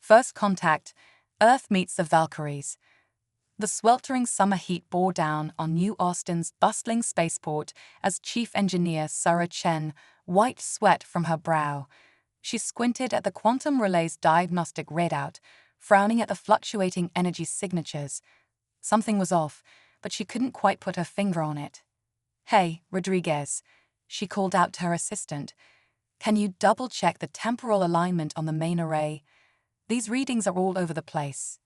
First contact, Earth meets the Valkyries. The sweltering summer heat bore down on New Austin's bustling spaceport as Chief Engineer Sarah Chen wiped sweat from her brow. She squinted at the quantum relay's diagnostic readout, frowning at the fluctuating energy signatures. Something was off, but she couldn't quite put her finger on it. "Hey, Rodriguez," she called out to her assistant. "Can you double-check the temporal alignment on the main array? These readings are all over the place."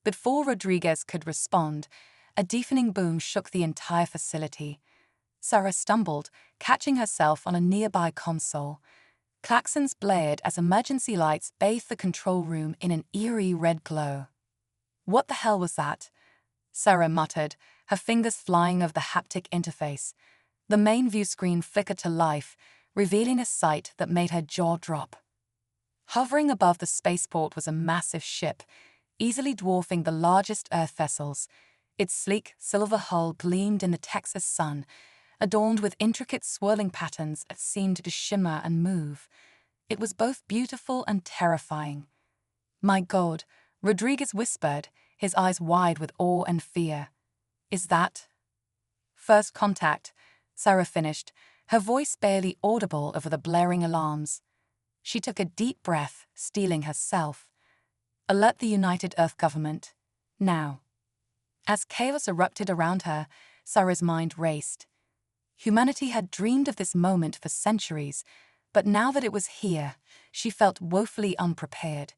Before Rodriguez could respond, a deafening boom shook the entire facility. Sarah stumbled, catching herself on a nearby console. Klaxons blared as emergency lights bathed the control room in an eerie red glow. "What the hell was that?" Sarah muttered, her fingers flying over the haptic interface. The main view screen flickered to life, revealing a sight that made her jaw drop. Hovering above the spaceport was a massive ship, easily dwarfing the largest Earth vessels. Its sleek, silver hull gleamed in the Texas sun, adorned with intricate swirling patterns that seemed to shimmer and move. It was both beautiful and terrifying. "My God," Rodriguez whispered, his eyes wide with awe and fear. "Is that?" "First contact," Sarah finished, her voice barely audible over the blaring alarms. She took a deep breath, steeling herself. "Alert the United Earth Government. Now." As chaos erupted around her, Sarah's mind raced. Humanity had dreamed of this moment for centuries, but now that it was here, she felt woefully unprepared.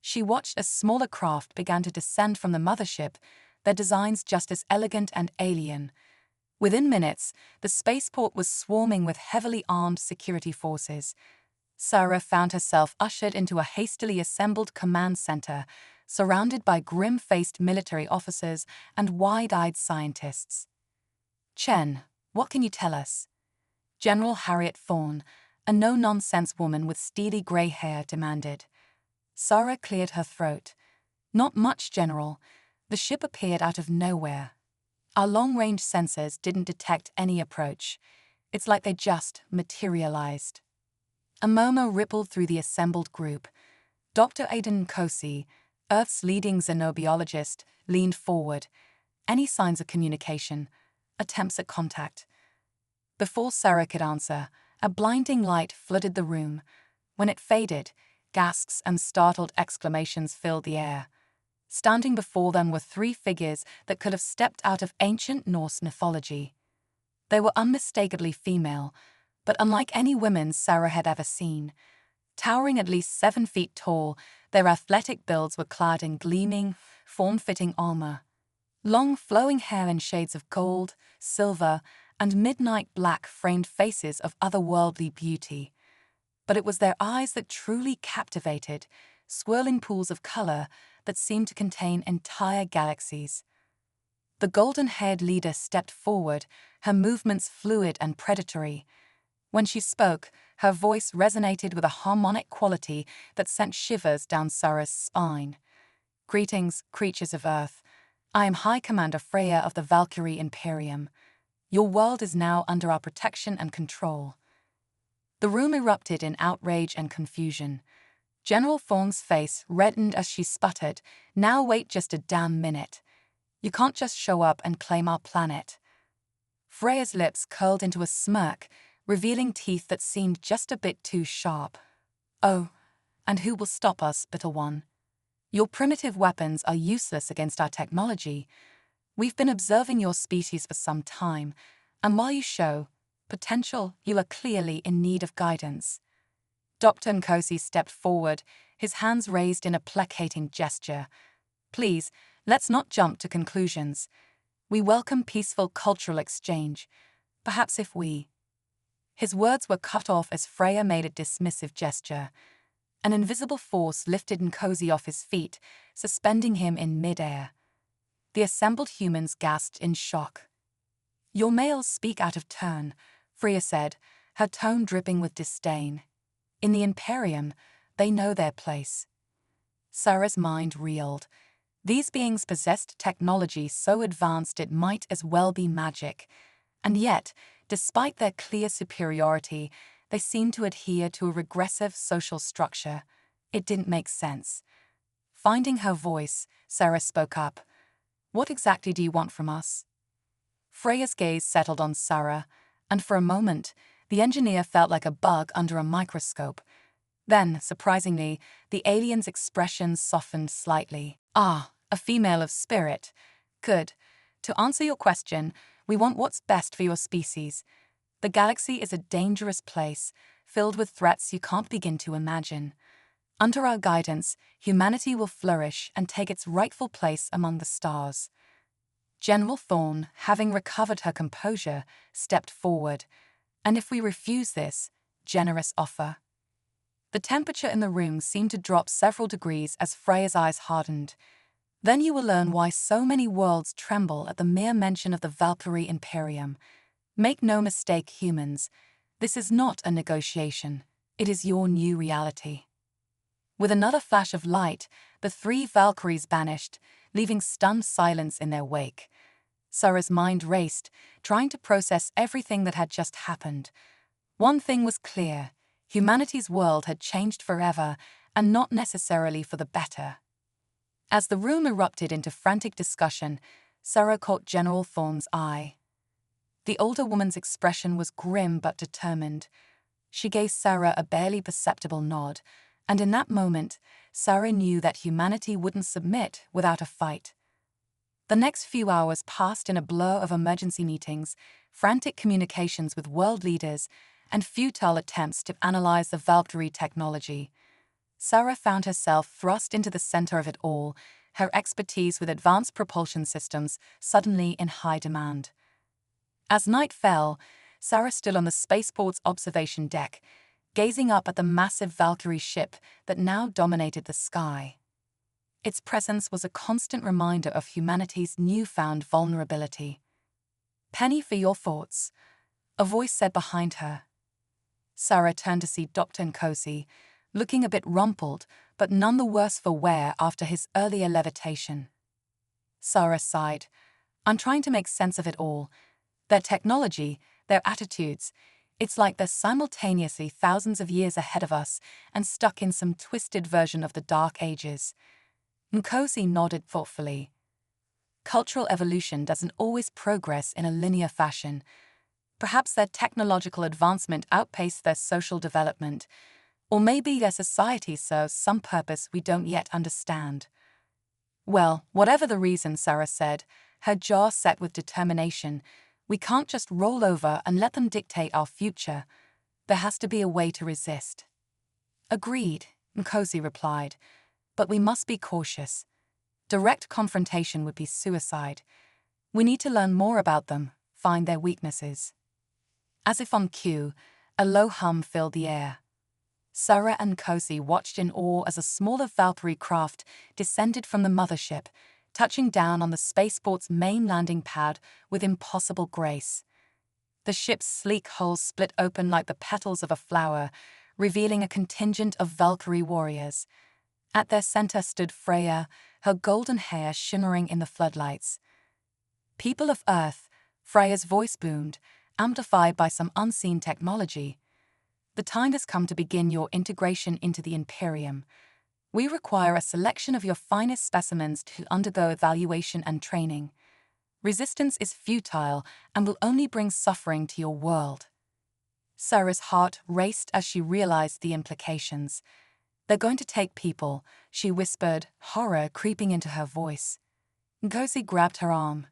She watched as smaller craft began to descend from the mothership, their designs just as elegant and alien. Within minutes, the spaceport was swarming with heavily armed security forces. Sarah found herself ushered into a hastily assembled command center, surrounded by grim-faced military officers and wide-eyed scientists. "Chen, what can you tell us?" General Harriet Thorne, a no-nonsense woman with steely grey hair, demanded. Sarah cleared her throat. "Not much, General. The ship appeared out of nowhere. Our long-range sensors didn't detect any approach. It's like they just materialized." A murmur rippled through the assembled group. Dr. Aidan Nkosi, Earth's leading xenobiologist, leaned forward. "Any signs of communication? Attempts at contact?" Before Sarah could answer, a blinding light flooded the room. When it faded, gasps and startled exclamations filled the air. Standing before them were three figures that could have stepped out of ancient Norse mythology. They were unmistakably female, but unlike any women Sarah had ever seen. Towering at least 7 feet tall, their athletic builds were clad in gleaming, form-fitting armor. Long, flowing hair in shades of gold, silver, and midnight black framed faces of otherworldly beauty. But it was their eyes that truly captivated, swirling pools of color that seemed to contain entire galaxies. The golden-haired leader stepped forward, her movements fluid and predatory. When she spoke, her voice resonated with a harmonic quality that sent shivers down Sarah's spine. "Greetings, creatures of Earth. I am High Commander Freya of the Valkyrie Imperium. Your world is now under our protection and control." The room erupted in outrage and confusion. General Thorne's face reddened as she sputtered, "Now wait just a damn minute. You can't just show up and claim our planet." Freya's lips curled into a smirk, revealing teeth that seemed just a bit too sharp. "Oh, and who will stop us, little one? Your primitive weapons are useless against our technology. We've been observing your species for some time, and while you show potential, you are clearly in need of guidance." Dr. Nkosi stepped forward, his hands raised in a placating gesture. "Please, let's not jump to conclusions. We welcome peaceful cultural exchange. Perhaps if we—" His words were cut off as Freya made a dismissive gesture. An invisible force lifted Nkosi off his feet, suspending him in midair. The assembled humans gasped in shock. "Your males speak out of turn," Freya said, her tone dripping with disdain. "In the Imperium, they know their place." Sarah's mind reeled. These beings possessed technology so advanced it might as well be magic. And yet, despite their clear superiority, they seemed to adhere to a regressive social structure. It didn't make sense. Finding her voice, Sarah spoke up. "What exactly do you want from us?" Freya's gaze settled on Sarah, and for a moment, the engineer felt like a bug under a microscope. Then, surprisingly, the alien's expression softened slightly. "Ah, a female of spirit. Good. To answer your question, we want what's best for your species. The galaxy is a dangerous place, filled with threats you can't begin to imagine. Under our guidance, humanity will flourish and take its rightful place among the stars." General Thorne, having recovered her composure, stepped forward. "And if we refuse this generous offer?" The temperature in the room seemed to drop several degrees as Freya's eyes hardened. "Then you will learn why so many worlds tremble at the mere mention of the Valkyrie Imperium. Make no mistake, humans, this is not a negotiation. It is your new reality." With another flash of light, the three Valkyries vanished, leaving stunned silence in their wake. Sarah's mind raced, trying to process everything that had just happened. One thing was clear: humanity's world had changed forever, and not necessarily for the better. As the room erupted into frantic discussion, Sarah caught General Thorne's eye. The older woman's expression was grim but determined. She gave Sarah a barely perceptible nod, and in that moment, Sarah knew that humanity wouldn't submit without a fight. The next few hours passed in a blur of emergency meetings, frantic communications with world leaders, and futile attempts to analyze the Valkyrie technology. Sarah found herself thrust into the center of it all, her expertise with advanced propulsion systems suddenly in high demand. As night fell, Sarah stood on the spaceport's observation deck, gazing up at the massive Valkyrie ship that now dominated the sky. Its presence was a constant reminder of humanity's newfound vulnerability. "Penny, for your thoughts," a voice said behind her. Sarah turned to see Dr. Nkosi, looking a bit rumpled, but none the worse for wear after his earlier levitation. Sarah sighed. "I'm trying to make sense of it all. Their technology, their attitudes, it's like they're simultaneously thousands of years ahead of us and stuck in some twisted version of the Dark Ages." Nkosi nodded thoughtfully. "Cultural evolution doesn't always progress in a linear fashion. Perhaps their technological advancement outpaced their social development, or maybe their society serves some purpose we don't yet understand." "Well, whatever the reason," Sarah said, her jaw set with determination, "we can't just roll over and let them dictate our future. There has to be a way to resist." "Agreed," Nkosi replied, "but we must be cautious. Direct confrontation would be suicide. We need to learn more about them, find their weaknesses." As if on cue, a low hum filled the air. Sarah and Nkosi watched in awe as a smaller Valkyrie craft descended from the mothership, touching down on the spaceport's main landing pad with impossible grace. The ship's sleek hull split open like the petals of a flower, revealing a contingent of Valkyrie warriors. At their center stood Freya, her golden hair shimmering in the floodlights. "People of Earth," Freya's voice boomed, amplified by some unseen technology. "The time has come to begin your integration into the Imperium. We require a selection of your finest specimens to undergo evaluation and training. Resistance is futile and will only bring suffering to your world." Sarah's heart raced as she realized the implications. "They're going to take people," she whispered, horror creeping into her voice. Nkosi grabbed her arm.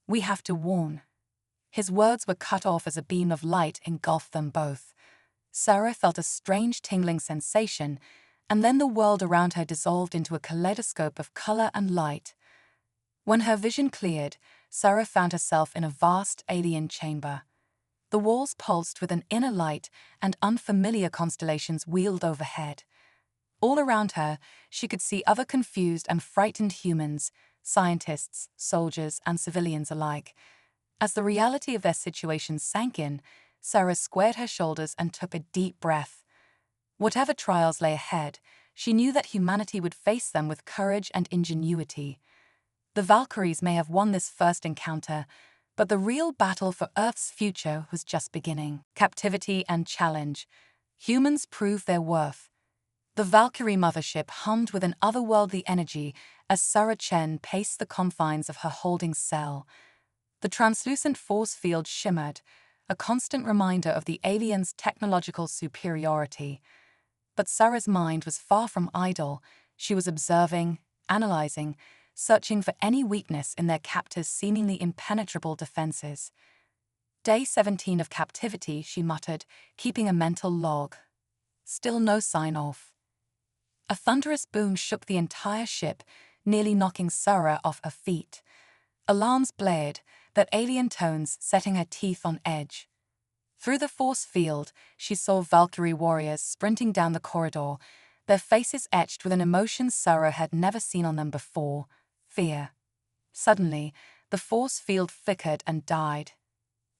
"We have to warn." His words were cut off as a beam of light engulfed them both. Sarah felt a strange tingling sensation, and then the world around her dissolved into a kaleidoscope of color and light. When her vision cleared, Sarah found herself in a vast alien chamber. The walls pulsed with an inner light, and unfamiliar constellations wheeled overhead. All around her, she could see other confused and frightened humans, scientists, soldiers, and civilians alike. As the reality of their situation sank in, Sarah squared her shoulders and took a deep breath. Whatever trials lay ahead, she knew that humanity would face them with courage and ingenuity. The Valkyries may have won this first encounter, but the real battle for Earth's future was just beginning. Captivity and challenge. Humans proved their worth. The Valkyrie mothership hummed with an otherworldly energy as Sarah Chen paced the confines of her holding cell. The translucent force field shimmered, a constant reminder of the aliens' technological superiority. But Sarah's mind was far from idle. She was observing, analyzing, searching for any weakness in their captors' seemingly impenetrable defenses. Day 17 of captivity, she muttered, keeping a mental log. Still no sign of. A thunderous boom shook the entire ship, nearly knocking Sarah off her feet. Alarms blared, their alien tones setting her teeth on edge. Through the force field, she saw Valkyrie warriors sprinting down the corridor, their faces etched with an emotion Sarah had never seen on them before: fear. Suddenly, the force field flickered and died.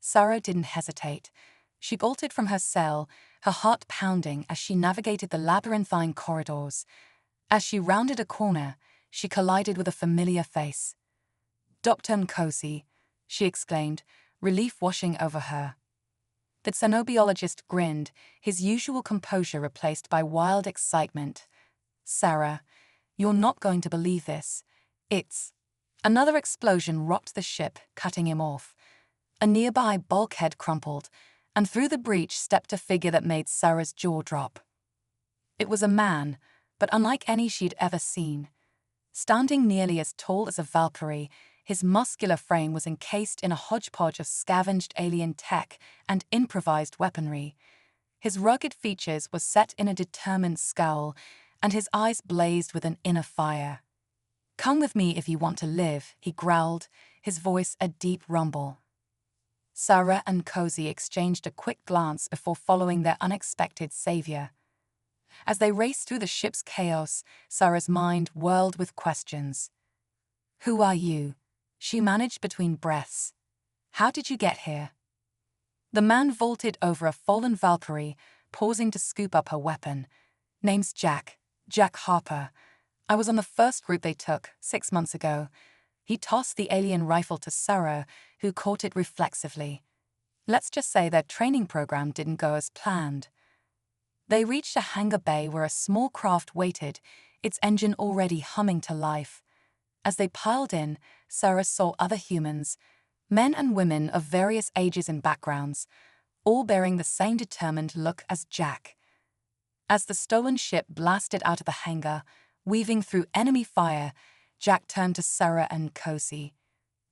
Sarah didn't hesitate. She bolted from her cell, her heart pounding as she navigated the labyrinthine corridors. As she rounded a corner, she collided with a familiar face. "Dr. Nkosi," she exclaimed, relief washing over her. The xenobiologist grinned, his usual composure replaced by wild excitement. "Sarah, you're not going to believe this. It's..." Another explosion rocked the ship, cutting him off. A nearby bulkhead crumpled, and through the breach stepped a figure that made Sarah's jaw drop. It was a man, but unlike any she'd ever seen. Standing nearly as tall as a Valkyrie, his muscular frame was encased in a hodgepodge of scavenged alien tech and improvised weaponry. His rugged features were set in a determined scowl, and his eyes blazed with an inner fire. "Come with me if you want to live," he growled, his voice a deep rumble. Sarah and Cozy exchanged a quick glance before following their unexpected savior. As they raced through the ship's chaos, Sarah's mind whirled with questions. "Who are you?" she managed between breaths. "How did you get here?" The man vaulted over a fallen Valkyrie, pausing to scoop up her weapon. "Name's Jack Harper. I was on the first group they took 6 months ago." He tossed the alien rifle to Sarah, who caught it reflexively. Let's just say their training program didn't go as planned. They reached a hangar bay where a small craft waited, its engine already humming to life. As they piled in, Sarah saw other humans, men and women of various ages and backgrounds, all bearing the same determined look as Jack. As the stolen ship blasted out of the hangar, weaving through enemy fire, Jack turned to Sarah and Cozy.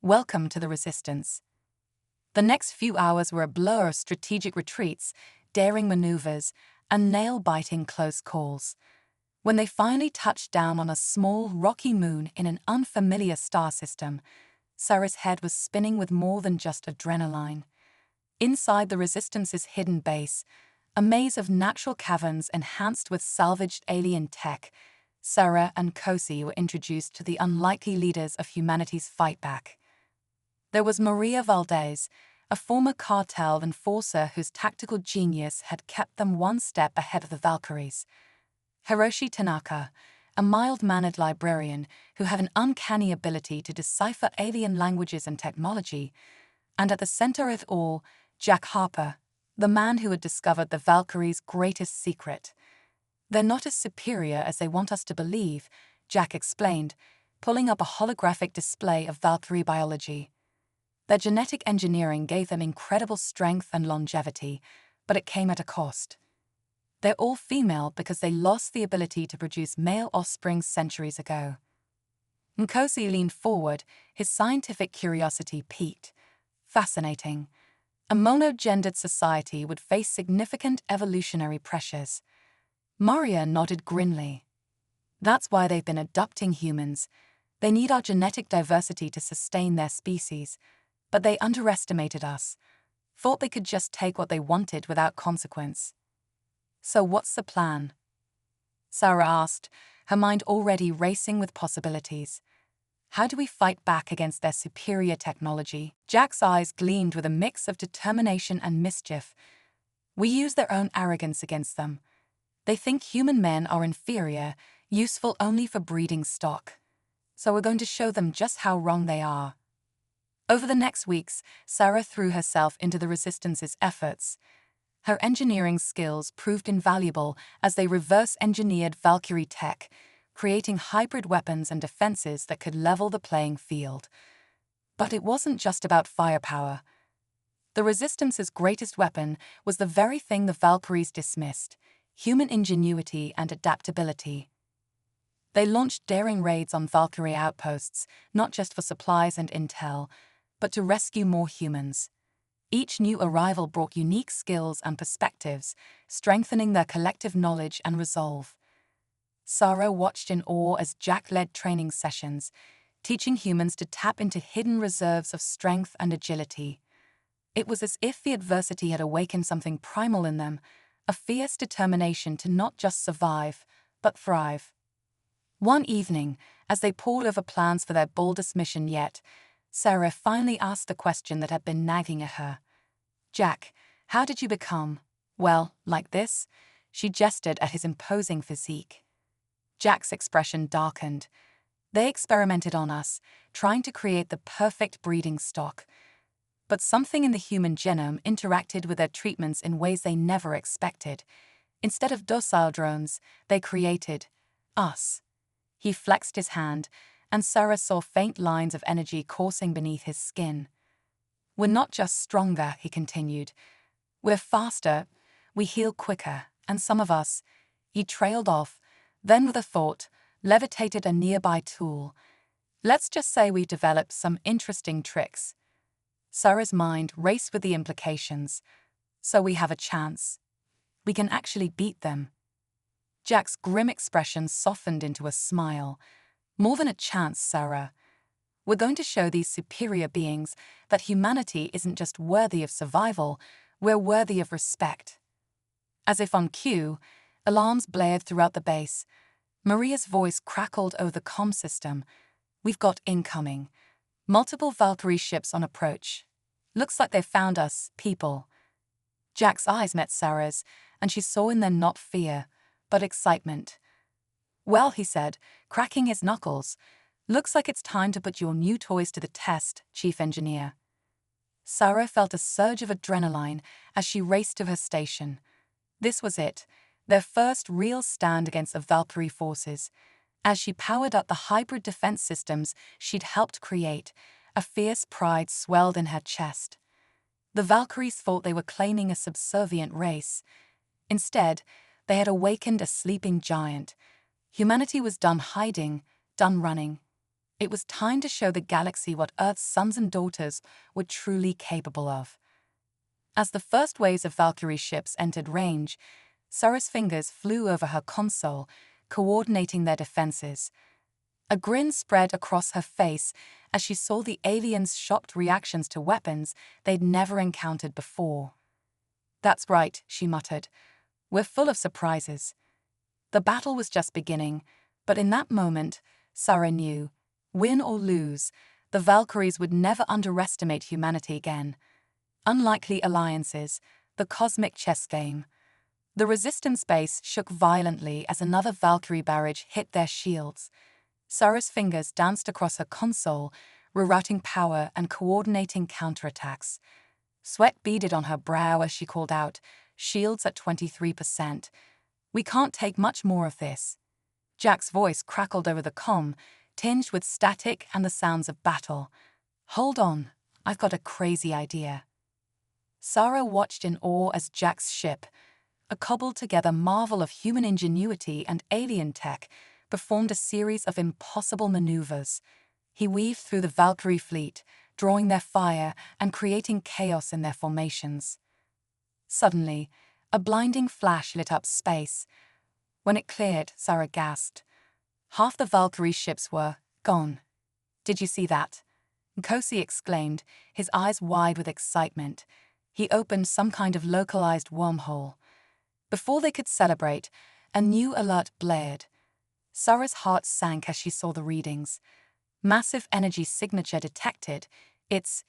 "Welcome to the Resistance." The next few hours were a blur of strategic retreats, daring maneuvers, and nail-biting close calls. When they finally touched down on a small, rocky moon in an unfamiliar star system, Sarah's head was spinning with more than just adrenaline. Inside the Resistance's hidden base, a maze of natural caverns enhanced with salvaged alien tech, Sarah and Cozy were introduced to the unlikely leaders of humanity's fight back. There was Maria Valdez, a former cartel enforcer whose tactical genius had kept them one step ahead of the Valkyries. Hiroshi Tanaka, a mild-mannered librarian who had an uncanny ability to decipher alien languages and technology. And at the center of it all, Jack Harper, the man who had discovered the Valkyries' greatest secret. "They're not as superior as they want us to believe," Jack explained, pulling up a holographic display of Valkyrie biology. "Their genetic engineering gave them incredible strength and longevity, but it came at a cost. They're all female because they lost the ability to produce male offspring centuries ago." Nkosi leaned forward, his scientific curiosity piqued. "Fascinating. A monogendered society would face significant evolutionary pressures." Maria nodded grimly. "That's why they've been adopting humans. They need our genetic diversity to sustain their species, but they underestimated us. Thought they could just take what they wanted without consequence." "So what's the plan?" Sarah asked, her mind already racing with possibilities. "How do we fight back against their superior technology?" Jack's eyes gleamed with a mix of determination and mischief. "We use their own arrogance against them. They think human men are inferior, useful only for breeding stock. So we're going to show them just how wrong they are." Over the next weeks, Sarah threw herself into the Resistance's efforts. Her engineering skills proved invaluable as they reverse-engineered Valkyrie tech, creating hybrid weapons and defenses that could level the playing field. But it wasn't just about firepower. The Resistance's greatest weapon was the very thing the Valkyries dismissed: human ingenuity and adaptability. They launched daring raids on Valkyrie outposts, not just for supplies and intel, but to rescue more humans. Each new arrival brought unique skills and perspectives, strengthening their collective knowledge and resolve. Sarah watched in awe as Jack led training sessions, teaching humans to tap into hidden reserves of strength and agility. It was as if the adversity had awakened something primal in them, a fierce determination to not just survive, but thrive. One evening, as they pored over plans for their boldest mission yet, Sarah finally asked the question that had been nagging at her. "Jack, how did you become, well, like this?" She gestured at his imposing physique. Jack's expression darkened. "They experimented on us, trying to create the perfect breeding stock. But something in the human genome interacted with their treatments in ways they never expected. Instead of docile drones, they created us." He flexed his hand, and Sarah saw faint lines of energy coursing beneath his skin. "We're not just stronger," he continued. "We're faster, we heal quicker, and some of us—" He trailed off, then with a thought, levitated a nearby tool. "Let's just say we developed some interesting tricks." Sarah's mind raced with the implications. "So we have a chance. We can actually beat them." Jack's grim expression softened into a smile. "More than a chance, Sarah. We're going to show these superior beings that humanity isn't just worthy of survival, we're worthy of respect." As if on cue, alarms blared throughout the base. Maria's voice crackled over the comm system. "We've got incoming. Multiple Valkyrie ships on approach. Looks like they've found us, people." Jack's eyes met Sarah's, and she saw in them not fear, but excitement. "Well," he said, cracking his knuckles, "looks like it's time to put your new toys to the test, Chief Engineer." Sarah felt a surge of adrenaline as she raced to her station. This was it, their first real stand against the Valkyrie forces. As she powered up the hybrid defense systems she'd helped create, a fierce pride swelled in her chest. The Valkyries thought they were claiming a subservient race. Instead, they had awakened a sleeping giant. Humanity was done hiding, done running. It was time to show the galaxy what Earth's sons and daughters were truly capable of. As the first waves of Valkyrie ships entered range, Sarah's fingers flew over her console, coordinating their defenses. A grin spread across her face as she saw the aliens' shocked reactions to weapons they'd never encountered before. "That's right," she muttered. "We're full of surprises." The battle was just beginning, but in that moment, Sarah knew, win or lose, the Valkyries would never underestimate humanity again. Unlikely alliances, the cosmic chess game. The Resistance base shook violently as another Valkyrie barrage hit their shields. Sarah's fingers danced across her console, rerouting power and coordinating counterattacks. Sweat beaded on her brow as she called out, "Shields at 23%. We can't take much more of this." Jack's voice crackled over the comm, tinged with static and the sounds of battle. "Hold on, I've got a crazy idea." Sarah watched in awe as Jack's ship, a cobbled-together marvel of human ingenuity and alien tech, performed a series of impossible maneuvers. He weaved through the Valkyrie fleet, drawing their fire and creating chaos in their formations. Suddenly, a blinding flash lit up space. When it cleared, Sarah gasped. Half the Valkyrie ships were gone. "Did you see that?" Nkosi exclaimed, his eyes wide with excitement. He opened some kind of localized wormhole. Before they could celebrate, a new alert blared. Sarah's heart sank as she saw the readings. Massive energy signature detected. It's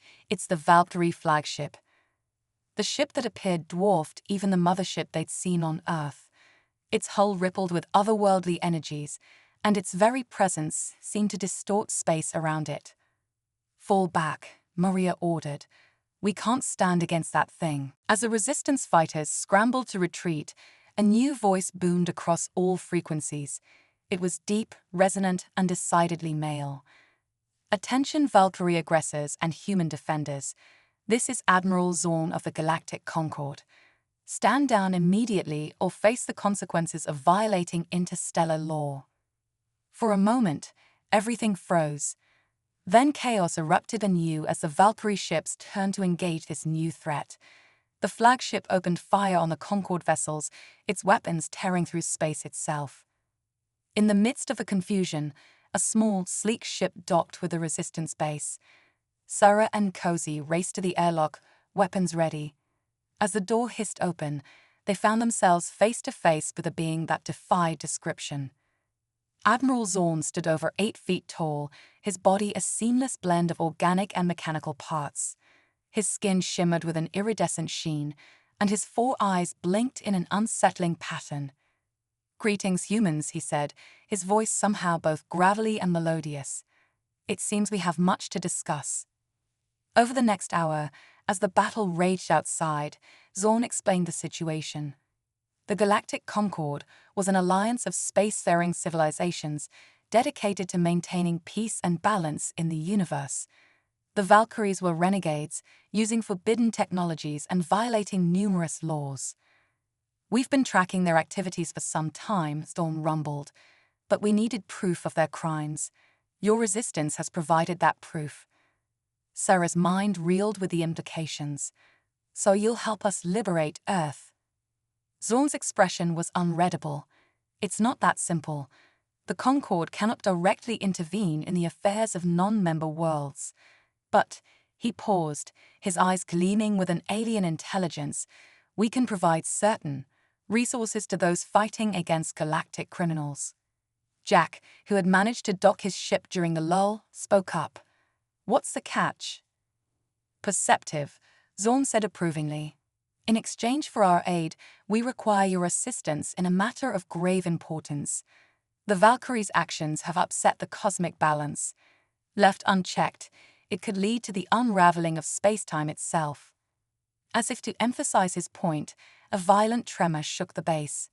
the Valkyrie flagship. The ship that appeared dwarfed even the mothership they'd seen on Earth. Its hull rippled with otherworldly energies, and its very presence seemed to distort space around it. "Fall back," Maria ordered. We can't stand against that thing. As the resistance fighters scrambled to retreat, a new voice boomed across all frequencies. It was deep, resonant, and decidedly male. Attention Valkyrie aggressors and human defenders. This is Admiral Zorn of the Galactic Concord. Stand down immediately or face the consequences of violating interstellar law. For a moment, everything froze. Then chaos erupted anew as the Valkyrie ships turned to engage this new threat. The flagship opened fire on the Concord vessels, its weapons tearing through space itself. In the midst of the confusion, a small, sleek ship docked with the resistance base. Sarah and Cozy raced to the airlock, weapons ready. As the door hissed open, they found themselves face to face with a being that defied description. Admiral Zorn stood over 8 feet tall, his body a seamless blend of organic and mechanical parts. His skin shimmered with an iridescent sheen, and his 4 eyes blinked in an unsettling pattern. "Greetings, humans," he said, his voice somehow both gravelly and melodious. "It seems we have much to discuss." Over the next hour, as the battle raged outside, Zorn explained the situation. The Galactic Concord was an alliance of spacefaring civilizations dedicated to maintaining peace and balance in the universe. The Valkyries were renegades, using forbidden technologies and violating numerous laws. "We've been tracking their activities for some time," Zorn rumbled, "but we needed proof of their crimes. Your resistance has provided that proof." Sarah's mind reeled with the implications. "So you'll help us liberate Earth?" Zorn's expression was unreadable. "It's not that simple. The Concord cannot directly intervene in the affairs of non-member worlds. But," he paused, his eyes gleaming with an alien intelligence, "we can provide certain resources to those fighting against galactic criminals." Jack, who had managed to dock his ship during the lull, spoke up. "What's the catch?" "Perceptive," Zorn said approvingly. "In exchange for our aid, we require your assistance in a matter of grave importance. The Valkyrie's actions have upset the cosmic balance. Left unchecked, it could lead to the unraveling of space-time itself." As if to emphasize his point, a violent tremor shook the base.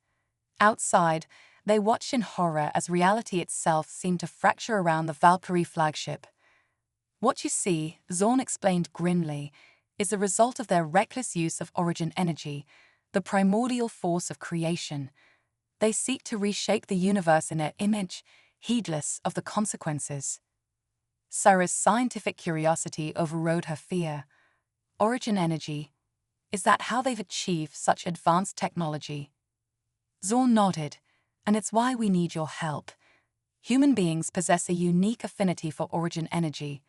Outside, they watched in horror as reality itself seemed to fracture around the Valkyrie flagship. "What you see," Zorn explained grimly, "is the result of their reckless use of origin energy, the primordial force of creation. They seek to reshape the universe in their image, heedless of the consequences." Sarah's scientific curiosity overrode her fear. "Origin energy? Is that how they've achieved such advanced technology?" Zorn nodded. "And it's why we need your help. Human beings possess a unique affinity for origin energy.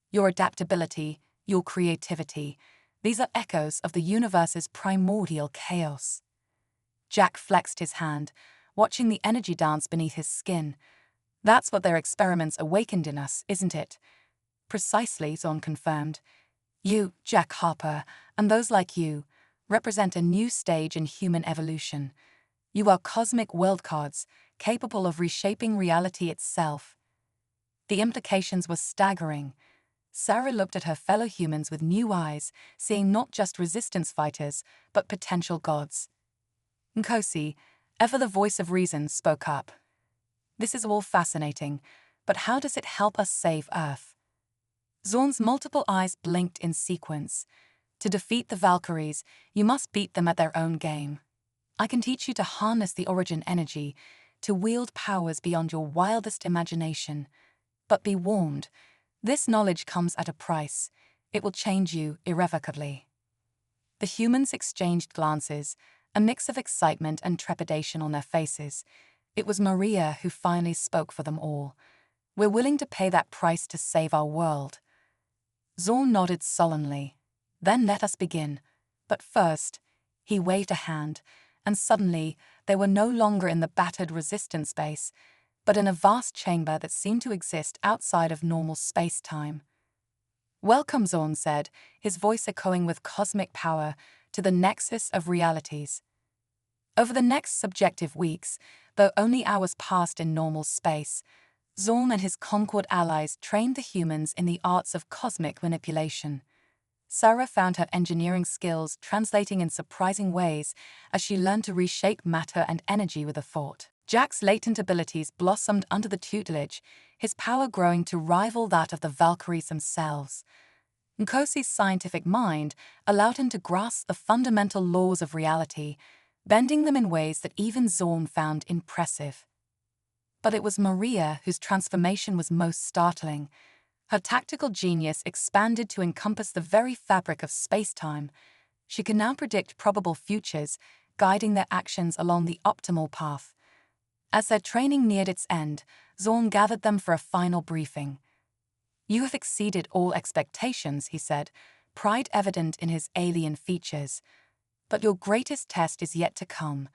Your adaptability, your creativity, these are echoes of the universe's primordial chaos." Jack flexed his hand, watching the energy dance beneath his skin. "That's what their experiments awakened in us, isn't it?" "Precisely," Zorn confirmed. "You, Jack Harper, and those like you, represent a new stage in human evolution. You are cosmic wildcards, capable of reshaping reality itself." The implications were staggering. Sarah looked at her fellow humans with new eyes, seeing not just resistance fighters, but potential gods. Nkosi, ever the voice of reason, spoke up. "This is all fascinating, but how does it help us save Earth?" Zorn's multiple eyes blinked in sequence. "To defeat the Valkyries, you must beat them at their own game. I can teach you to harness the origin energy, to wield powers beyond your wildest imagination. But be warned, this knowledge comes at a price. It will change you irrevocably." The humans exchanged glances, a mix of excitement and trepidation on their faces. It was Maria who finally spoke for them all. "We're willing to pay that price to save our world." Zorn nodded sullenly. "Then let us begin. But first," he waved a hand, and suddenly they were no longer in the battered resistance base, but in a vast chamber that seemed to exist outside of normal space-time. "Welcome," Zorn said, his voice echoing with cosmic power, "to the nexus of realities." Over the next subjective weeks, though only hours passed in normal space, Zorn and his Concord allies trained the humans in the arts of cosmic manipulation. Sarah found her engineering skills translating in surprising ways as she learned to reshape matter and energy with a thought. Jack's latent abilities blossomed under the tutelage, his power growing to rival that of the Valkyries themselves. Nkosi's scientific mind allowed him to grasp the fundamental laws of reality, bending them in ways that even Zorn found impressive. But it was Maria whose transformation was most startling. Her tactical genius expanded to encompass the very fabric of space-time. She could now predict probable futures, guiding their actions along the optimal path. As their training neared its end, Zorn gathered them for a final briefing. "You have exceeded all expectations," he said, pride evident in his alien features. "But your greatest test is yet to come.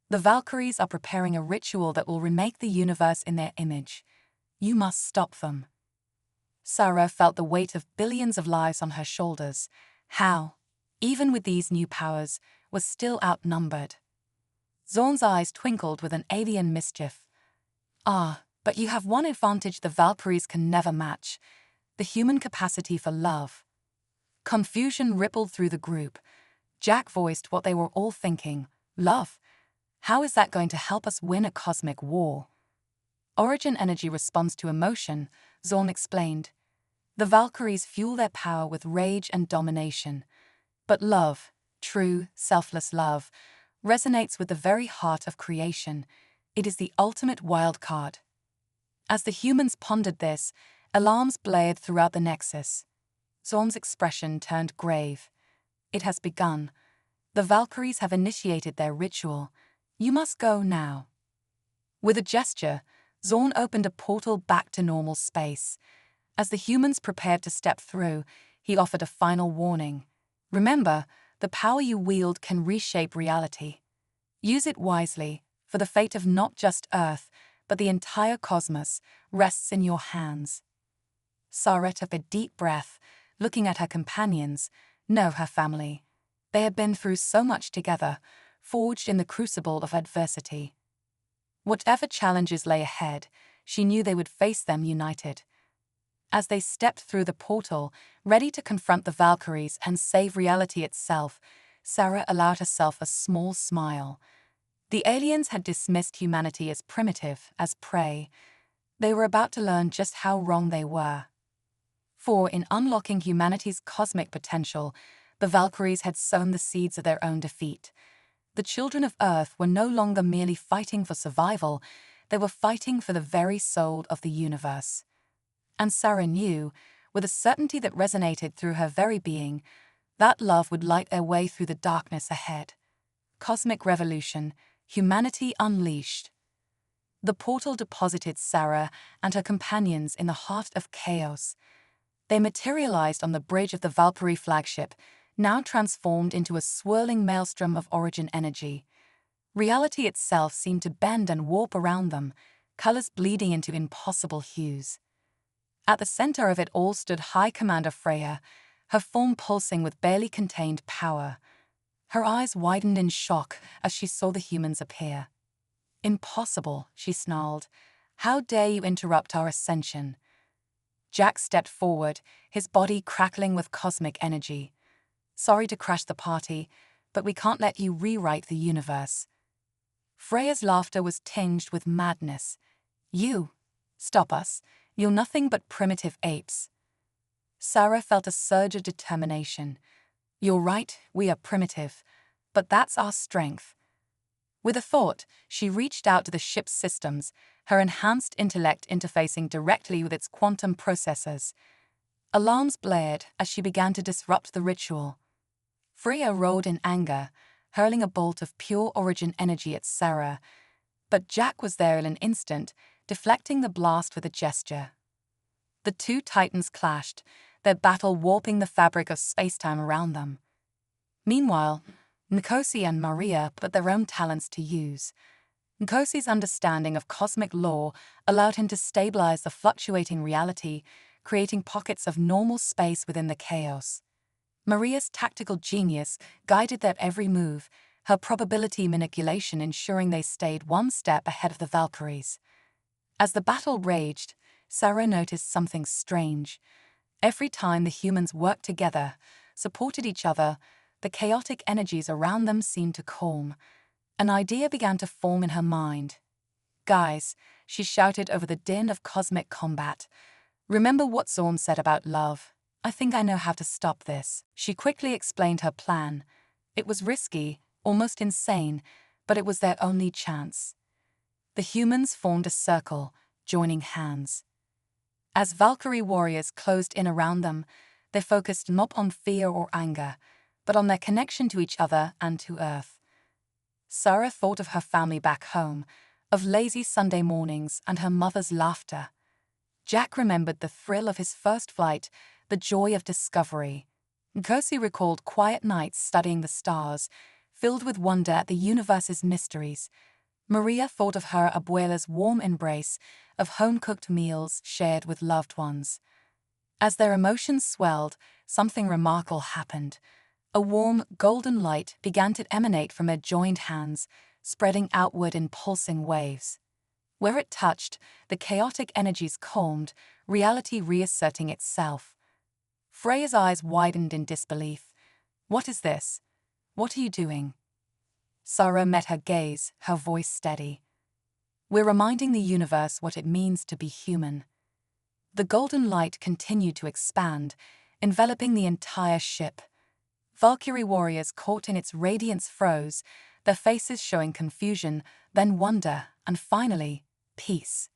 The Valkyries are preparing a ritual that will remake the universe in their image. You must stop them." Sarah felt the weight of billions of lives on her shoulders. How, even with these new powers, was still outnumbered. Zorn's eyes twinkled with an alien mischief. "Ah, but you have one advantage the Valkyries can never match: the human capacity for love." Confusion rippled through the group. Jack voiced what they were all thinking. Love? How is that going to help us win a cosmic war? Origin energy responds to emotion, Zorn explained. The Valkyries fuel their power with rage and domination. But love, true, selfless love, resonates with the very heart of creation. It is the ultimate wild card. As the humans pondered this, alarms blared throughout the Nexus. Zorn's expression turned grave. "It has begun. The Valkyries have initiated their ritual. You must go now." With a gesture, Zorn opened a portal back to normal space. As the humans prepared to step through, he offered a final warning. "Remember, the power you wield can reshape reality. Use it wisely, for the fate of not just Earth, but the entire cosmos, rests in your hands." Sarah took a deep breath, looking at her companions, no, her family. They had been through so much together, forged in the crucible of adversity. Whatever challenges lay ahead, she knew they would face them united. As they stepped through the portal, ready to confront the Valkyries and save reality itself, Sarah allowed herself a small smile. The aliens had dismissed humanity as primitive, as prey. They were about to learn just how wrong they were. For in unlocking humanity's cosmic potential, the Valkyries had sown the seeds of their own defeat. The children of Earth were no longer merely fighting for survival, they were fighting for the very soul of the universe. And Sarah knew, with a certainty that resonated through her very being, that love would light their way through the darkness ahead. Cosmic revolution, humanity unleashed. The portal deposited Sarah and her companions in the heart of chaos. They materialized on the bridge of the Valkyrie flagship, now transformed into a swirling maelstrom of origin energy. Reality itself seemed to bend and warp around them, colors bleeding into impossible hues. At the center of it all stood High Commander Freya, her form pulsing with barely contained power. Her eyes widened in shock as she saw the humans appear. "Impossible," she snarled. "How dare you interrupt our ascension?" Jack stepped forward, his body crackling with cosmic energy. "Sorry to crash the party, but we can't let you rewrite the universe." Freya's laughter was tinged with madness. "You? Stop us. You're nothing but primitive apes." Sarah felt a surge of determination. "You're right, we are primitive, but that's our strength." With a thought, she reached out to the ship's systems, her enhanced intellect interfacing directly with its quantum processors. Alarms blared as she began to disrupt the ritual. Freya roared in anger, hurling a bolt of pure origin energy at Sarah, but Jack was there in an instant, deflecting the blast with a gesture. The two titans clashed, their battle warping the fabric of spacetime around them. Meanwhile, Nkosi and Maria put their own talents to use. Nkosi's understanding of cosmic law allowed him to stabilize the fluctuating reality, creating pockets of normal space within the chaos. Maria's tactical genius guided their every move, her probability manipulation ensuring they stayed one step ahead of the Valkyries. As the battle raged, Sarah noticed something strange. Every time the humans worked together, supported each other, the chaotic energies around them seemed to calm. An idea began to form in her mind. "Guys," she shouted over the din of cosmic combat, "remember what Zorn said about love? I think I know how to stop this." She quickly explained her plan. It was risky, almost insane, but it was their only chance. The humans formed a circle, joining hands. As Valkyrie warriors closed in around them, they focused not on fear or anger, but on their connection to each other and to Earth. Sarah thought of her family back home, of lazy Sunday mornings and her mother's laughter. Jack remembered the thrill of his first flight, the joy of discovery. Nkosi recalled quiet nights studying the stars, filled with wonder at the universe's mysteries. Maria thought of her abuela's warm embrace, of home-cooked meals shared with loved ones. As their emotions swelled, something remarkable happened. A warm, golden light began to emanate from their joined hands, spreading outward in pulsing waves. Where it touched, the chaotic energies calmed, reality reasserting itself. Freya's eyes widened in disbelief. "What is this? What are you doing?" Sarah met her gaze, her voice steady. "We're reminding the universe what it means to be human." The golden light continued to expand, enveloping the entire ship. Valkyrie warriors caught in its radiance froze, their faces showing confusion, then wonder, and finally, peace.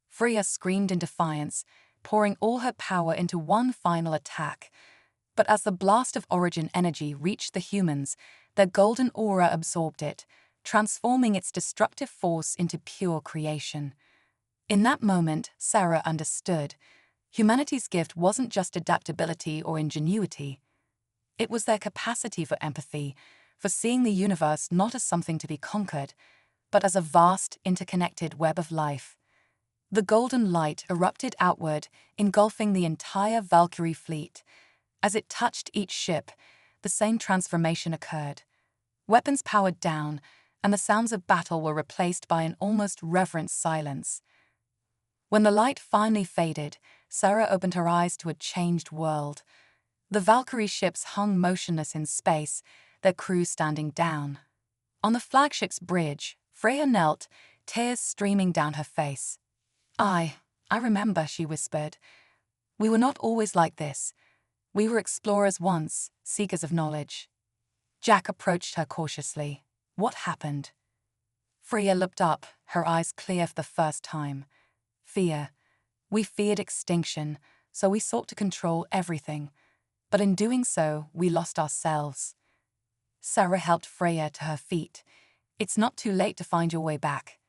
Freya screamed in defiance, pouring all her power into one final attack. But as the blast of origin energy reached the humans, their golden aura absorbed it, transforming its destructive force into pure creation. In that moment, Sarah understood. Humanity's gift wasn't just adaptability or ingenuity. It was their capacity for empathy, for seeing the universe not as something to be conquered, but as a vast, interconnected web of life. The golden light erupted outward, engulfing the entire Valkyrie fleet. As it touched each ship, the same transformation occurred. Weapons powered down, and the sounds of battle were replaced by an almost reverent silence. When the light finally faded, Sarah opened her eyes to a changed world. The Valkyrie ships hung motionless in space, their crews standing down. On the flagship's bridge, Freya knelt, tears streaming down her face. I remember," she whispered. "We were not always like this. We were explorers once, seekers of knowledge." Jack approached her cautiously. "What happened?" Freya looked up, her eyes clear for the first time. "Fear. We feared extinction, so we sought to control everything. But in doing so, we lost ourselves." Sarah helped Freya to her feet. "It's not too late to find your way back."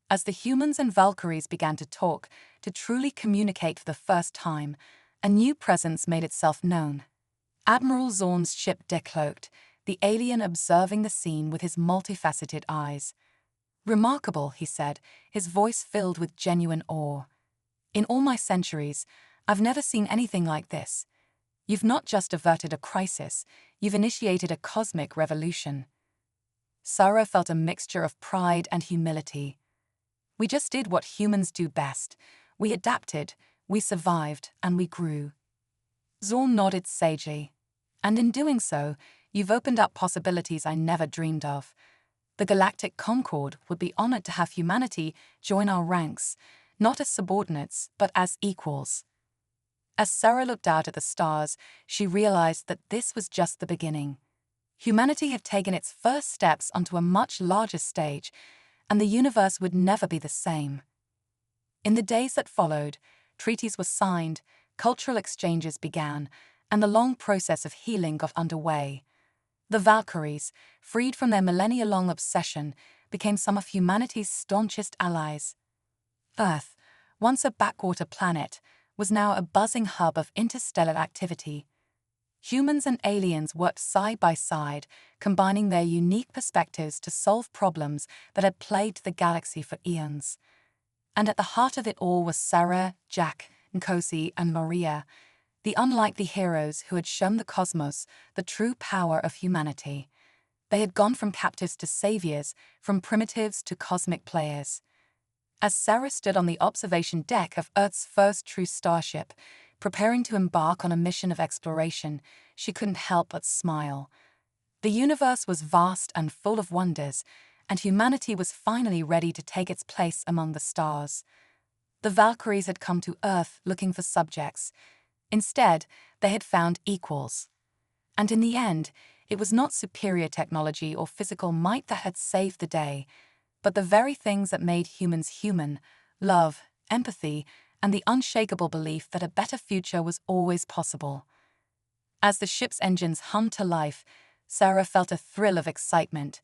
As the humans and Valkyries began to talk, to truly communicate for the first time, a new presence made itself known. Admiral Zorn's ship decloaked, the alien observing the scene with his multifaceted eyes. "Remarkable," he said, his voice filled with genuine awe. "In all my centuries, I've never seen anything like this. You've not just averted a crisis, you've initiated a cosmic revolution." Sarah felt a mixture of pride and humility. "We just did what humans do best. We adapted, we survived, and we grew." Zorn nodded sagely. "And in doing so, you've opened up possibilities I never dreamed of. The Galactic Concord would be honored to have humanity join our ranks, not as subordinates, but as equals." As Sarah looked out at the stars, she realized that this was just the beginning. Humanity had taken its first steps onto a much larger stage, and the universe would never be the same. In the days that followed, treaties were signed, cultural exchanges began, and the long process of healing got underway. The Valkyries, freed from their millennia-long obsession, became some of humanity's staunchest allies. Earth, once a backwater planet, was now a buzzing hub of interstellar activity. Humans and aliens worked side by side, combining their unique perspectives to solve problems that had plagued the galaxy for eons. And at the heart of it all was Sarah, Jack, Nkosi, and Maria, the unlikely heroes who had shown the cosmos the true power of humanity. They had gone from captives to saviors, from primitives to cosmic players. As Sarah stood on the observation deck of Earth's first true starship, preparing to embark on a mission of exploration, she couldn't help but smile. The universe was vast and full of wonders, and humanity was finally ready to take its place among the stars. The Valkyries had come to Earth looking for subjects. Instead, they had found equals. And in the end, it was not superior technology or physical might that had saved the day, but the very things that made humans human: love, empathy, and the unshakable belief that a better future was always possible. As the ship's engines hummed to life, Sarah felt a thrill of excitement.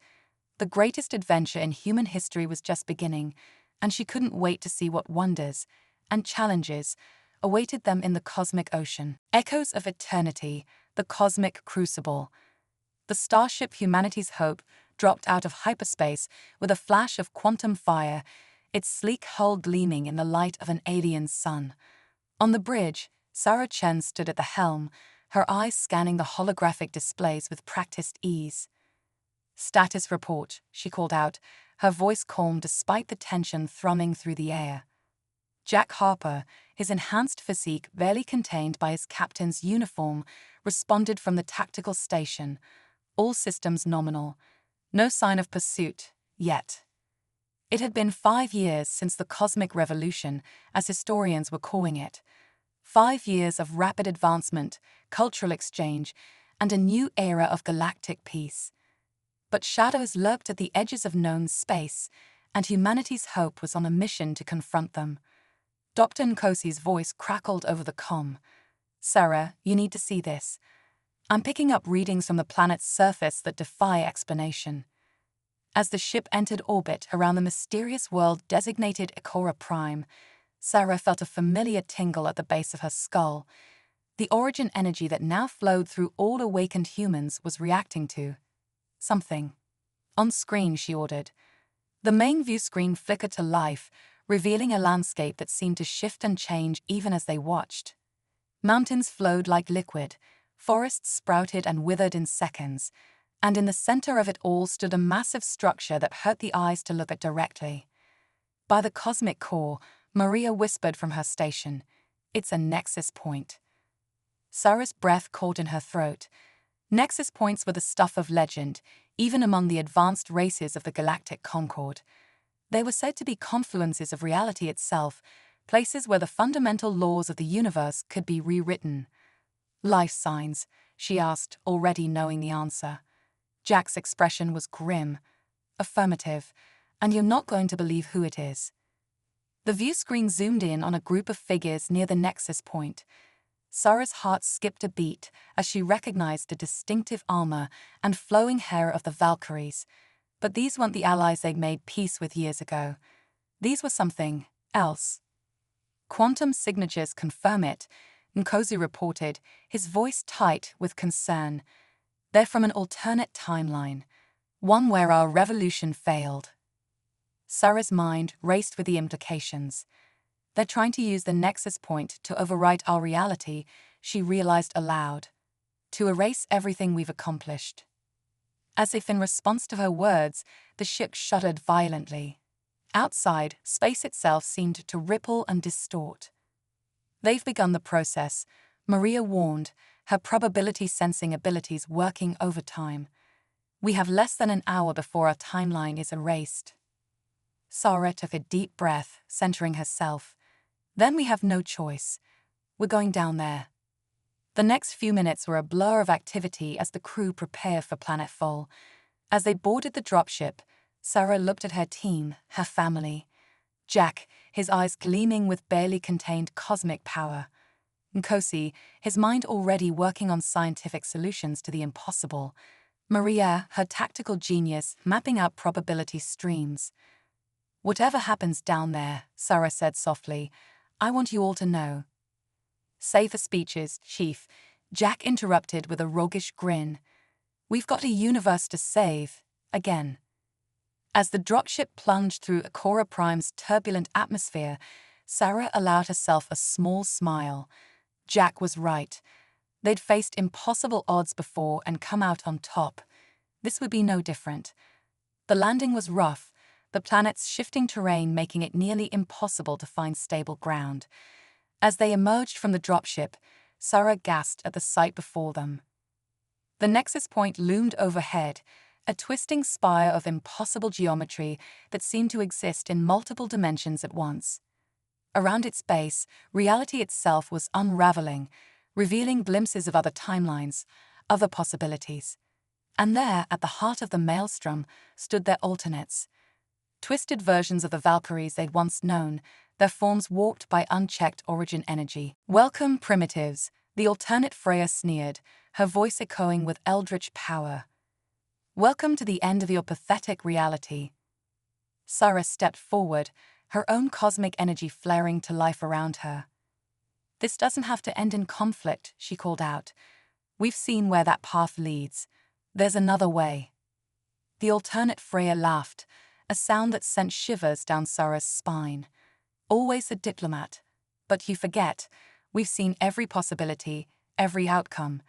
The greatest adventure in human history was just beginning, and she couldn't wait to see what wonders and challenges awaited them in the cosmic ocean. Echoes of eternity, the cosmic crucible. The starship Humanity's Hope dropped out of hyperspace with a flash of quantum fire, its sleek hull gleaming in the light of an alien sun. On the bridge, Sarah Chen stood at the helm, her eyes scanning the holographic displays with practiced ease. "Status report," she called out, her voice calm despite the tension thrumming through the air. Jack Harper, his enhanced physique barely contained by his captain's uniform, responded from the tactical station. All systems nominal. No sign of pursuit, yet. It had been 5 years since the Cosmic Revolution, as historians were calling it. 5 years of rapid advancement, cultural exchange, and a new era of galactic peace. But shadows lurked at the edges of known space, and humanity's hope was on a mission to confront them. Dr. Nkosi's voice crackled over the comm. "Sarah, you need to see this. I'm picking up readings from the planet's surface that defy explanation." As the ship entered orbit around the mysterious world designated Ikora Prime, Sarah felt a familiar tingle at the base of her skull. The origin energy that now flowed through all awakened humans was reacting to something. "On screen," she ordered. The main view screen flickered to life, revealing a landscape that seemed to shift and change even as they watched. Mountains flowed like liquid, forests sprouted and withered in seconds, and in the center of it all stood a massive structure that hurt the eyes to look at directly. By the cosmic core, Maria whispered from her station, "It's a nexus point." Sarah's breath caught in her throat. Nexus points were the stuff of legend, even among the advanced races of the Galactic Concord. They were said to be confluences of reality itself, places where the fundamental laws of the universe could be rewritten. "Life signs?" she asked, already knowing the answer. Jack's expression was grim. "Affirmative, and you're not going to believe who it is." The view screen zoomed in on a group of figures near the nexus point. Sarah's heart skipped a beat as she recognized the distinctive armor and flowing hair of the Valkyries. But these weren't the allies they'd made peace with years ago. These were something else. "Quantum signatures confirm it," Nkosi reported, his voice tight with concern. "They're from an alternate timeline, one where our revolution failed." Sarah's mind raced with the implications. "They're trying to use the nexus point to overwrite our reality," she realized aloud. "To erase everything we've accomplished." As if in response to her words, the ship shuddered violently. Outside, space itself seemed to ripple and distort. "They've begun the process," Maria warned, her probability sensing abilities working overtime. "We have less than an hour before our timeline is erased." Sarah took a deep breath, centering herself. "Then we have no choice. We're going down there." The next few minutes were a blur of activity as the crew prepared for planetfall. As they boarded the dropship, Sarah looked at her team, her family. Jack, his eyes gleaming with barely contained cosmic power. Nkosi, his mind already working on scientific solutions to the impossible. Maria, her tactical genius, mapping out probability streams. "Whatever happens down there," Sarah said softly, "I want you all to know." "Save for speeches, Chief," Jack interrupted with a roguish grin. "We've got a universe to save, again." As the dropship plunged through Ikora Prime's turbulent atmosphere, Sarah allowed herself a small smile. Jack was right. They'd faced impossible odds before and come out on top. This would be no different. The landing was rough, the planet's shifting terrain making it nearly impossible to find stable ground. As they emerged from the dropship, Sarah gasped at the sight before them. The nexus point loomed overhead, a twisting spire of impossible geometry that seemed to exist in multiple dimensions at once. Around its base, reality itself was unraveling, revealing glimpses of other timelines, other possibilities. And there, at the heart of the maelstrom, stood their alternates. Twisted versions of the Valkyries they'd once known, their forms warped by unchecked origin energy. "Welcome, primitives," the alternate Freya sneered, her voice echoing with eldritch power. "Welcome to the end of your pathetic reality." Sarah stepped forward, her own cosmic energy flaring to life around her. "This doesn't have to end in conflict," she called out. "We've seen where that path leads. There's another way." The alternate Freya laughed, a sound that sent shivers down Sarah's spine. "Always a diplomat. But you forget, we've seen every possibility, every outcome.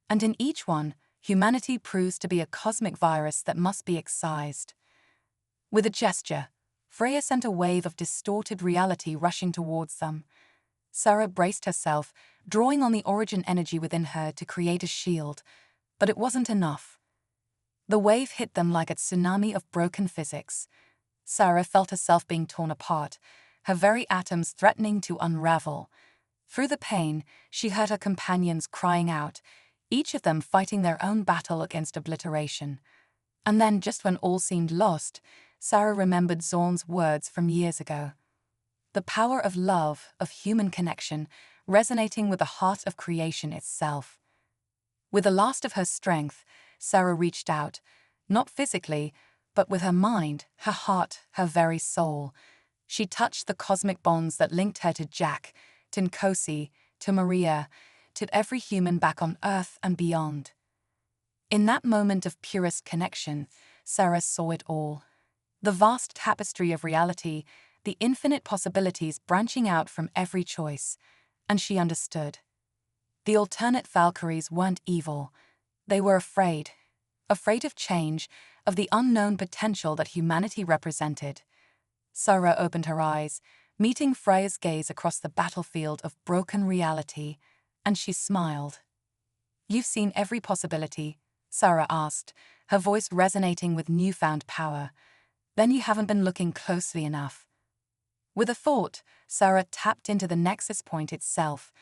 And in each one, humanity proves to be a cosmic virus that must be excised." With a gesture, Freya sent a wave of distorted reality rushing towards them. Sarah braced herself, drawing on the origin energy within her to create a shield, but it wasn't enough. The wave hit them like a tsunami of broken physics. Sarah felt herself being torn apart, her very atoms threatening to unravel. Through the pain, she heard her companions crying out, each of them fighting their own battle against obliteration. And then, just when all seemed lost, Sarah remembered Zorn's words from years ago. The power of love, of human connection, resonating with the heart of creation itself. With the last of her strength, Sarah reached out, not physically, but with her mind, her heart, her very soul. She touched the cosmic bonds that linked her to Jack, to Nkosi, to Maria, to every human back on Earth and beyond. In that moment of purest connection, Sarah saw it all. The vast tapestry of reality, the infinite possibilities branching out from every choice, and she understood. The alternate Valkyries weren't evil. They were afraid of change, of the unknown potential that humanity represented. Sarah opened her eyes, meeting Freya's gaze across the battlefield of broken reality, and she smiled. "You've seen every possibility," Sarah asked, her voice resonating with newfound power. "Then you haven't been looking closely enough." With a thought, Sarah tapped into the nexus point itself.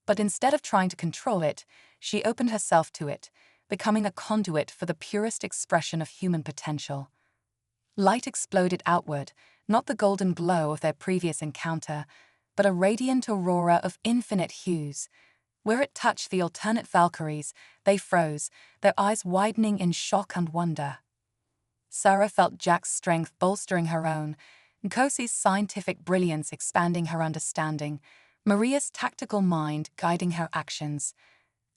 But instead of trying to control it, she opened herself to it, becoming a conduit for the purest expression of human potential. Light exploded outward, not the golden glow of their previous encounter, but a radiant aurora of infinite hues. Where it touched the alternate Valkyries, they froze, their eyes widening in shock and wonder. Sarah felt Jack's strength bolstering her own, Nkosi's scientific brilliance expanding her understanding, Maria's tactical mind guiding her actions.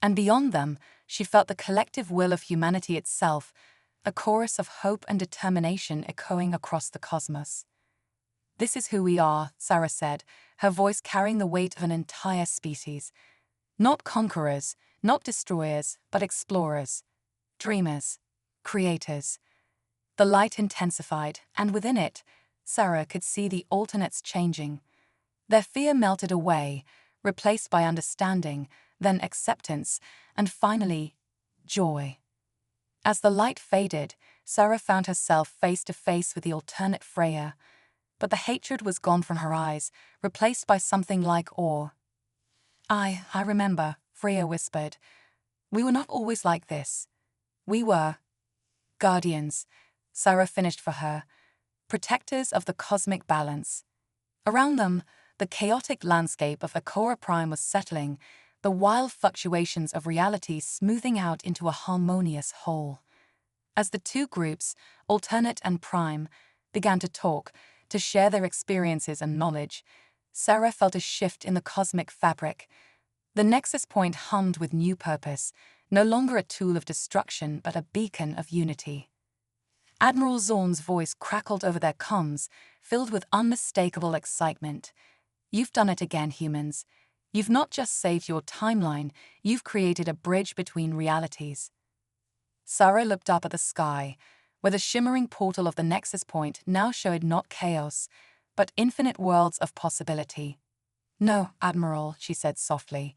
And beyond them, she felt the collective will of humanity itself, a chorus of hope and determination echoing across the cosmos. "This is who we are," Sarah said, her voice carrying the weight of an entire species. "Not conquerors, not destroyers, but explorers. Dreamers. Creators." The light intensified, and within it, Sarah could see the alternates changing. Their fear melted away, replaced by understanding, then acceptance, and finally, joy. As the light faded, Sarah found herself face to face with the alternate Freya, but the hatred was gone from her eyes, replaced by something like awe. I remember," Freya whispered. "We were not always like this. We were guardians," Sarah finished for her, "protectors of the cosmic balance." Around them, the chaotic landscape of Akora Prime was settling, the wild fluctuations of reality smoothing out into a harmonious whole. As the two groups, Alternate and Prime, began to talk, to share their experiences and knowledge, Sarah felt a shift in the cosmic fabric. The nexus point hummed with new purpose, no longer a tool of destruction but a beacon of unity. Admiral Zorn's voice crackled over their comms, filled with unmistakable excitement. "You've done it again, humans. You've not just saved your timeline, you've created a bridge between realities." Sarah looked up at the sky, where the shimmering portal of the nexus point now showed not chaos, but infinite worlds of possibility. "No, Admiral," she said softly.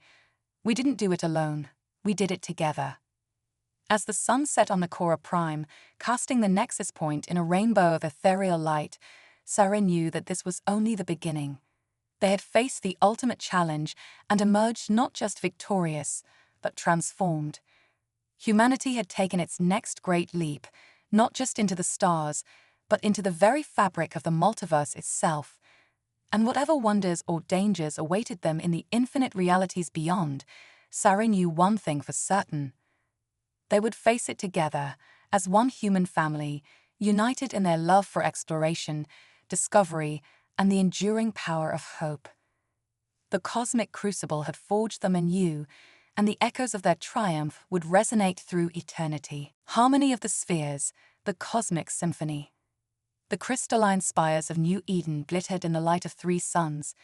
"We didn't do it alone. We did it together." As the sun set on Nakora Prime, casting the nexus point in a rainbow of ethereal light, Sarah knew that this was only the beginning. They had faced the ultimate challenge and emerged not just victorious, but transformed. Humanity had taken its next great leap, not just into the stars, but into the very fabric of the multiverse itself. And whatever wonders or dangers awaited them in the infinite realities beyond, Sarah knew one thing for certain. They would face it together, as one human family, united in their love for exploration, discovery, and the enduring power of hope. The cosmic crucible had forged them anew, and the echoes of their triumph would resonate through eternity. Harmony of the spheres, the cosmic symphony. The crystalline spires of New Eden glittered in the light of three suns,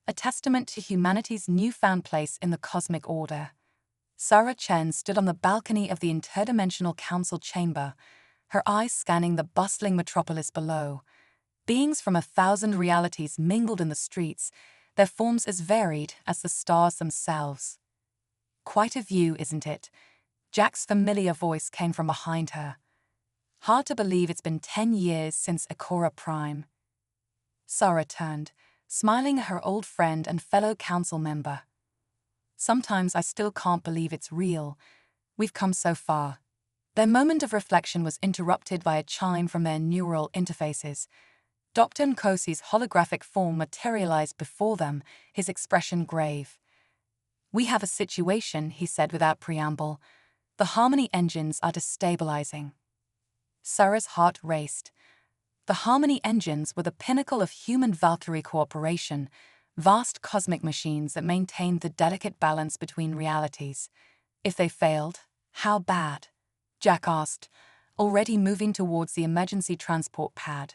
a testament to humanity's newfound place in the cosmic order. Sarah Chen stood on the balcony of the interdimensional council chamber, her eyes scanning the bustling metropolis below. Beings from 1,000 realities mingled in the streets, their forms as varied as the stars themselves. "Quite a view, isn't it?" Jack's familiar voice came from behind her. "Hard to believe it's been 10 years since Akora Prime." Sarah turned, smiling at her old friend and fellow council member. "Sometimes I still can't believe it's real. We've come so far." Their moment of reflection was interrupted by a chime from their neural interfaces. Dr. Nkosi's holographic form materialized before them, his expression grave. "We have a situation," he said without preamble. "The Harmony engines are destabilizing." Sarah's heart raced. The Harmony engines were the pinnacle of human Valkyrie cooperation, vast cosmic machines that maintained the delicate balance between realities. If they failed, how bad? Jack asked, already moving towards the emergency transport pad.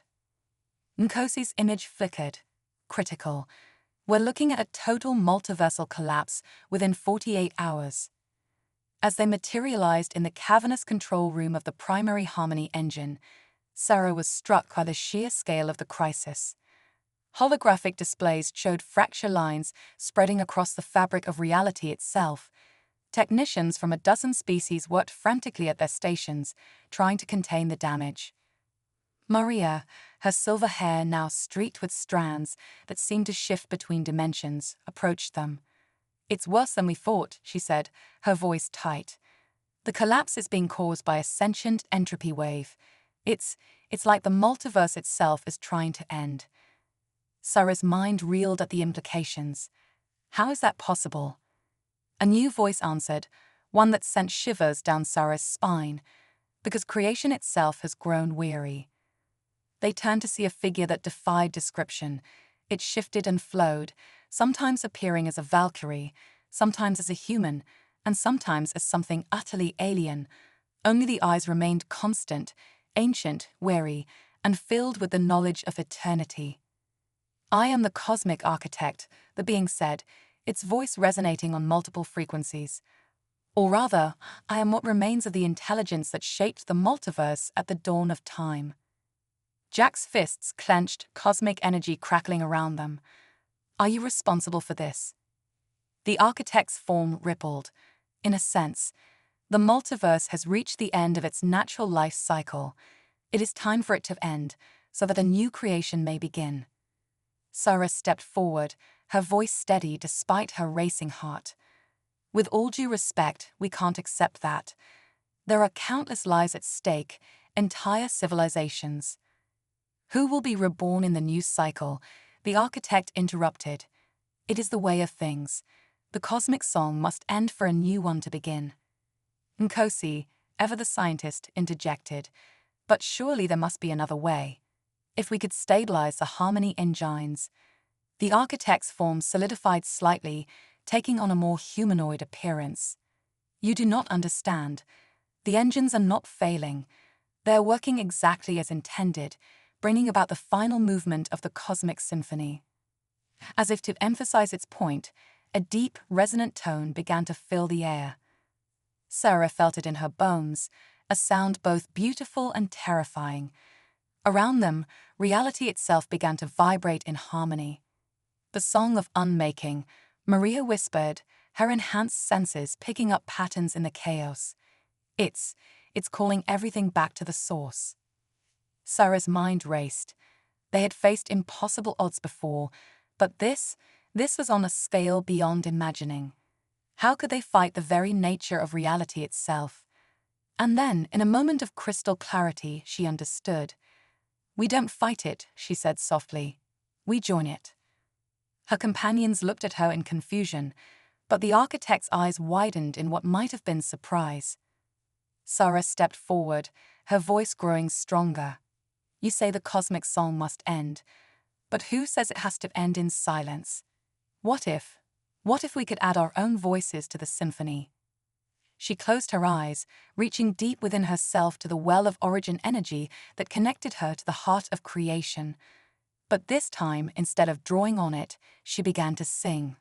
Nkosi's image flickered. Critical. "We're looking at a total multiversal collapse within 48 hours. As they materialized in the cavernous control room of the primary Harmony engine, Sarah was struck by the sheer scale of the crisis. Holographic displays showed fracture lines spreading across the fabric of reality itself. Technicians from a dozen species worked frantically at their stations, trying to contain the damage. Maria, her silver hair now streaked with strands that seemed to shift between dimensions, approached them. "It's worse than we thought," she said, her voice tight. "The collapse is being caused by a sentient entropy wave. It's like the multiverse itself is trying to end." Sarah's mind reeled at the implications. How is that possible? A new voice answered, one that sent shivers down Sarah's spine, because creation itself has grown weary. They turned to see a figure that defied description. It shifted and flowed, sometimes appearing as a Valkyrie, sometimes as a human, and sometimes as something utterly alien. Only the eyes remained constant, ancient, wary, and filled with the knowledge of eternity. "I am the cosmic architect," the being said, its voice resonating on multiple frequencies. "Or rather, I am what remains of the intelligence that shaped the multiverse at the dawn of time." Jack's fists clenched, cosmic energy crackling around them. "Are you responsible for this?" The architect's form rippled. "In a sense, the multiverse has reached the end of its natural life cycle. It is time for it to end, so that a new creation may begin." Sarah stepped forward, her voice steady despite her racing heart. "With all due respect, we can't accept that. There are countless lives at stake, entire civilizations." "Who will be reborn in the new cycle?" the architect interrupted. "It is the way of things. The cosmic song must end for a new one to begin." Nkosi, ever the scientist, interjected, "But surely there must be another way. If we could stabilize the Harmony engines." The architect's form solidified slightly, taking on a more humanoid appearance. "You do not understand. The engines are not failing. They are working exactly as intended, bringing about the final movement of the cosmic symphony." As if to emphasize its point, a deep, resonant tone began to fill the air. Sarah felt it in her bones, a sound both beautiful and terrifying. Around them, reality itself began to vibrate in harmony. "The song of unmaking," Maria whispered, her enhanced senses picking up patterns in the chaos. It's, it's calling everything back to the source. Sarah's mind raced. They had faced impossible odds before, but this was on a scale beyond imagining. How could they fight the very nature of reality itself? And then, in a moment of crystal clarity, she understood. "We don't fight it," she said softly. "We join it." Her companions looked at her in confusion, but the architect's eyes widened in what might have been surprise. Sarah stepped forward, her voice growing stronger. "You say the cosmic song must end, but who says it has to end in silence? What if we could add our own voices to the symphony?" She closed her eyes, reaching deep within herself to the well of origin energy that connected her to the heart of creation. But this time, instead of drawing on it, she began to sing.